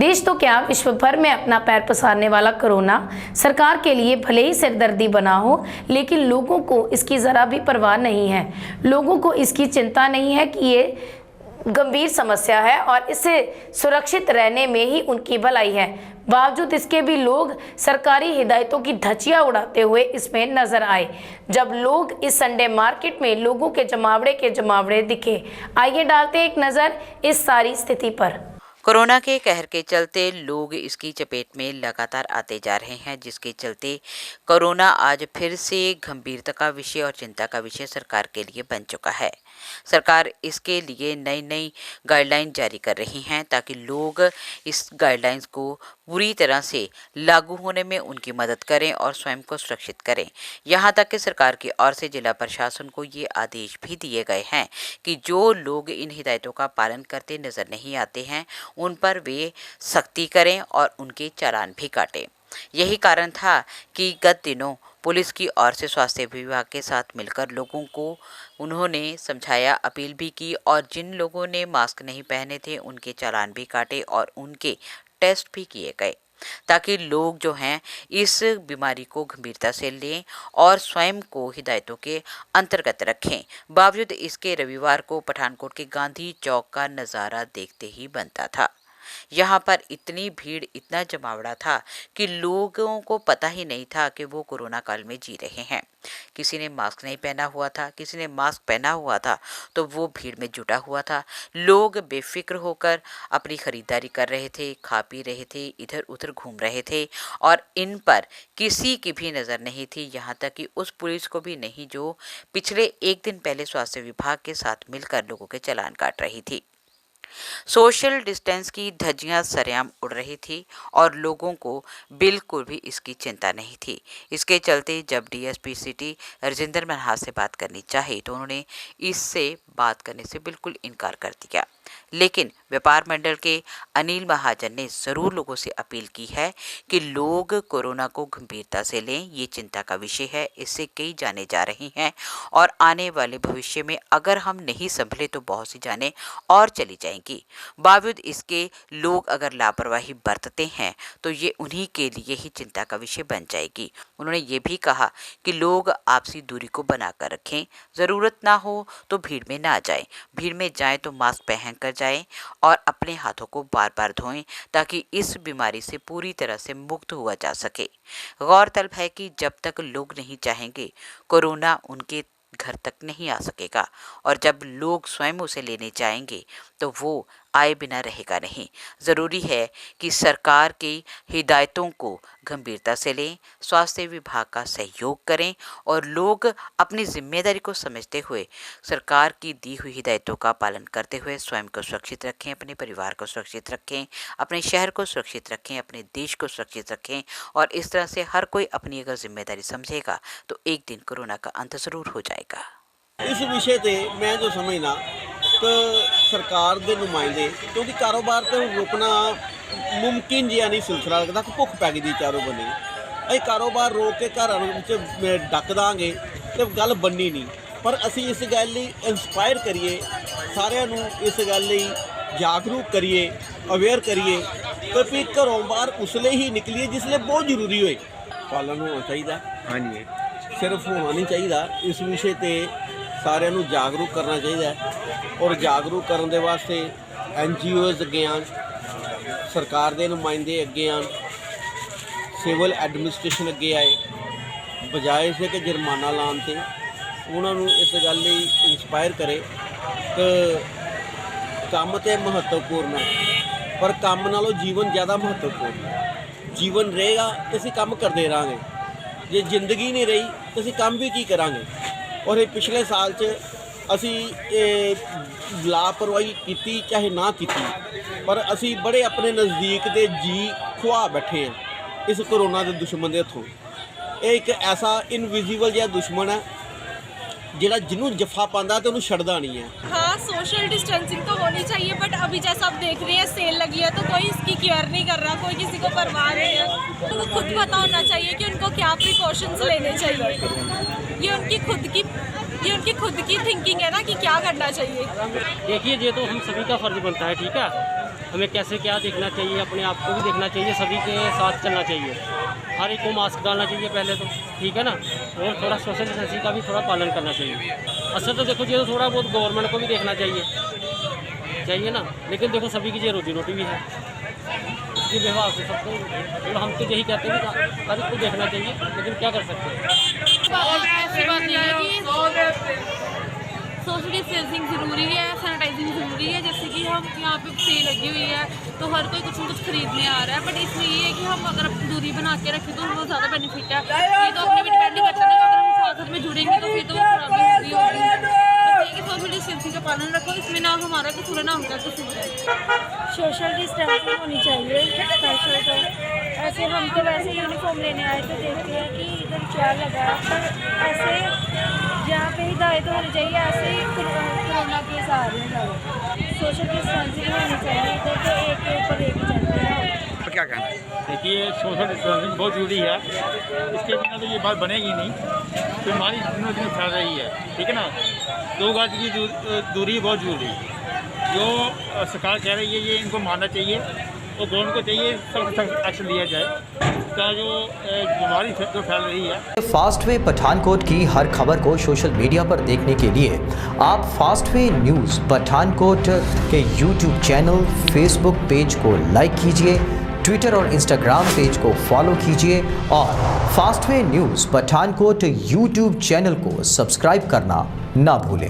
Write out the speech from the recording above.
देश तो क्या विश्व भर में अपना पैर पसारने वाला कोरोना सरकार के लिए भले ही सिरदर्दी बना हो, लेकिन लोगों को इसकी जरा भी परवाह नहीं है। लोगों को इसकी चिंता नहीं है कि ये गंभीर समस्या है और इससे सुरक्षित रहने में ही उनकी भलाई है। बावजूद इसके भी लोग सरकारी हिदायतों की धज्जियां उड़ाते हुए इसमें नजर आए। जब लोग इस संडे मार्केट में लोगों के जमावड़े दिखे। आइए डालते हैं एक नजर इस सारी स्थिति पर। कोरोना के कहर के चलते लोग इसकी चपेट में लगातार आते जा रहे हैं, जिसके चलते कोरोना आज फिर से गंभीरता का विषय और चिंता का विषय सरकार के लिए बन चुका है। सरकार इसके लिए नई गाइडलाइन जारी कर रही हैं ताकि लोग इस गाइडलाइंस को पूरी तरह से लागू होने में उनकी मदद करें और स्वयं को सुरक्षित करें। यहाँ तक कि सरकार की ओर से जिला प्रशासन को ये आदेश भी दिए गए हैं कि जो लोग इन हिदायतों का पालन करते नजर नहीं आते हैं उन पर वे सख्ती करें और उनके चालान भी काटें। यही कारण था कि गत दिनों पुलिस की ओर से स्वास्थ्य विभाग के साथ मिलकर लोगों को उन्होंने समझाया, अपील भी की और जिन लोगों ने मास्क नहीं पहने थे उनके चालान भी काटे और उनके टेस्ट भी किए गए ताकि लोग जो हैं इस बीमारी को गंभीरता से लें और स्वयं को हिदायतों के अंतर्गत रखें। बावजूद इसके रविवार को पठानकोट के गांधी चौक का नज़ारा देखते ही बनता था। यहाँ पर इतनी भीड़, इतना जमावड़ा था कि लोगों को पता ही नहीं था कि वो कोरोना काल में जी रहे हैं। किसी ने मास्क नहीं पहना हुआ था, किसी ने मास्क पहना हुआ था तो वो भीड़ में जुटा हुआ था। लोग बेफिक्र होकर अपनी खरीदारी कर रहे थे, खा पी रहे थे, इधर उधर घूम रहे थे और इन पर किसी की भी नज़र नहीं थी। यहाँ तक कि उस पुलिस को भी नहीं जो पिछले एक दिन पहले स्वास्थ्य विभाग के साथ मिलकर लोगों के चालान काट रही थी। सोशल डिस्टेंस की धज्जियां सरेआम उड़ रही थी और लोगों को बिल्कुल भी इसकी चिंता नहीं थी। इसके चलते जब डीएसपी सिटी राजेंद्र मनहास से बात करनी चाहिए तो उन्होंने इससे बात करने से बिल्कुल इनकार कर दिया। लेकिन व्यापार मंडल के अनिल महाजन ने जरूर लोगों से अपील की है कि लोग कोरोना को गंभीरता से लें। ये चिंता का विषय है, इससे कई जाने जा रही हैं और आने वाले भविष्य में अगर हम नहीं संभले तो बहुत सी जानें और चली जाएंगी। बावजूद इसके लोग अगर लापरवाही बरतते हैं तो ये उन्हीं के लिए ही चिंता का विषय बन जाएगी। उन्होंने ये भी कहा कि लोग आपसी दूरी को बनाकर रखें, ज़रूरत ना हो तो भीड़ में ना जाएं, भीड़ में जाएं तो मास्क पहन कर जाएं और अपने हाथों को बार बार धोएं ताकि इस बीमारी से पूरी तरह से मुक्त हुआ जा सके। गौरतलब है कि जब तक लोग नहीं चाहेंगे कोरोना उनके घर तक नहीं आ सकेगा और जब लोग स्वयं उसे लेने जाएंगे तो वो आए बिना रहेगा नहीं। ज़रूरी है कि सरकार की हिदायतों को गंभीरता से लें, स्वास्थ्य विभाग का सहयोग करें और लोग अपनी जिम्मेदारी को समझते हुए सरकार की दी हुई हिदायतों का पालन करते हुए स्वयं को सुरक्षित रखें, अपने परिवार को सुरक्षित रखें, अपने शहर को सुरक्षित रखें, अपने देश को सुरक्षित रखें और इस तरह से हर कोई अपनी अगर जिम्मेदारी समझेगा तो एक दिन कोरोना का अंत ज़रूर हो जाएगा। इस विषय पे मैं जो समझना तो सरकार के नुमाइंदे, क्योंकि कारोबार तो रोकना मुमकिन जिहा नहीं सिलसिला लगता कि भुख पै गई चारों बने। अं कारोबार रोक के घर डक दांगे तो गल बननी नहीं, पर असी इस गल इंस्पायर करिए, सारिਆਂ ਨੂੰ इस गल जागरूक करिए, अवेयर करिए तो फिर घरों बाहर उसले ही निकलिए जिसले बहुत जरूरी होए। पालन होना चाहिए, हाँ जी, सिर्फ होना नहीं चाहिए। इस विषय पर सारिਆਂ ਨੂੰ जागरूक करना चाहिए और जागरूक करने के वास्ते NGOs अगे आन, सरकार के नुमाइंदे अगे आन, सिविल एडमिनिस्ट्रेशन अगे आए, बजाय से कि जुर्माना लाने से उन्होंने इस गल इंस्पायर करे कि काम तो महत्वपूर्ण है पर काम नालों जीवन ज़्यादा महत्वपूर्ण है। जीवन रहेगा तो असीं काम करते रहेंगे, जे जिंदगी नहीं रही तो असीं काम भी की करांगे। और ये पिछले साल असी लापरवाही की चाहे ना की, पर असी बड़े अपने नज़दीक के जी खुआ बैठे हैं इस कोरोना के दुश्मन के हथों। एक ऐसा इनविजिबल जिहा दुश्मन है जिहड़ा जिन्होंने जफा पाता तो उन्होंने छड्डदा नहीं है। हाँ, सोशल डिस्टेंसिंग तो होनी चाहिए, बट अभी जैसा आप देख रहे हैं सेल लगी है तो कोई इसकी केयर नहीं कर रहा, कोई किसी को परवाह नहीं है। तो वो खुद पता होना चाहिए कि उनको क्या प्रिकॉशंस लेने चाहिए। ये उनकी खुद की थिंकिंग है ना कि क्या करना चाहिए। देखिए, ये तो हम सभी का फर्ज बनता है, ठीक है, हमें कैसे क्या देखना चाहिए, अपने आप को भी देखना चाहिए, सभी के साथ चलना चाहिए, हर एक को मास्क डालना चाहिए पहले तो, ठीक है ना, और थोड़ा सोशल डिस्टेंसिंग का भी थोड़ा पालन करना चाहिए। असर तो देखो ये तो थोड़ा बहुत गवर्नमेंट को भी देखना चाहिए ना, लेकिन देखो सभी की ये रोजी रोटी भी है, इसके व्यवहार से सबको तो हम तो यही कहते हैं कि हर एक को देखना चाहिए, लेकिन क्या कर सकते हैं। ऐसी बात नहीं है कि सोशल डिस्टेंसिंग ज़रूरी है, सैनिटाइजिंग ज़रूरी है। जैसे कि हम यहाँ पे सेल लगी हुई है तो हर कोई कुछ न कुछ खरीदने आ रहा है, बट इसमें ये है कि हम अगर दूरी बना के रखें तो वो ज़्यादा बेनिफिट है। ये तो अपने भी डिपेंड करता है, अगर हम साथ में जुड़ेंगे तो फिर तो वो खराबी होगी। सोशल डिस्टेंसिंग का पालन रखो, इसमें ना हमारा कसूर है ना उनका कसूर है। सोशल डिस्टेंसिंग होनी चाहिए स्पेशल। तो ऐसे हम तो वैसे यूनिफॉर्म लेने आए तो देखते हैं कि इधर चेयर लगा है, पर ऐसे जहाँ पे हिदायत होनी चाहिए ऐसे ही कोरोना केस आ रहे हैं ज़्यादा। सोशल डिस्टेंसिंग होनी चाहिए, इधर तो एक के ऊपर एक चलते हैं। तो क्या कहना है? देखिए सोशल डिस्टेंसिंग बहुत ज़रूरी है, इसके बिना तो ये बात बनेगी नहीं, तो बीमारी दिनों दिन फैल रही है, ठीक है ना। 2 गज की दूरी बहुत ज़रूरी है, जो सरकार कह रही है ये इनको मानना चाहिए और गवर्नमेंट को चाहिए सख्त एक्शन लिया जाए, इसका जो बीमारी जो फैल रही है। फास्ट वे पठानकोट की हर खबर को सोशल मीडिया पर देखने के लिए आप फास्ट वे न्यूज़ पठानकोट के यूट्यूब चैनल, फेसबुक पेज को लाइक कीजिए, ट्विटर और इंस्टाग्राम पेज को फॉलो कीजिए और fast way news Pathankot YouTube channel को सब्सक्राइब करना ना भूलें।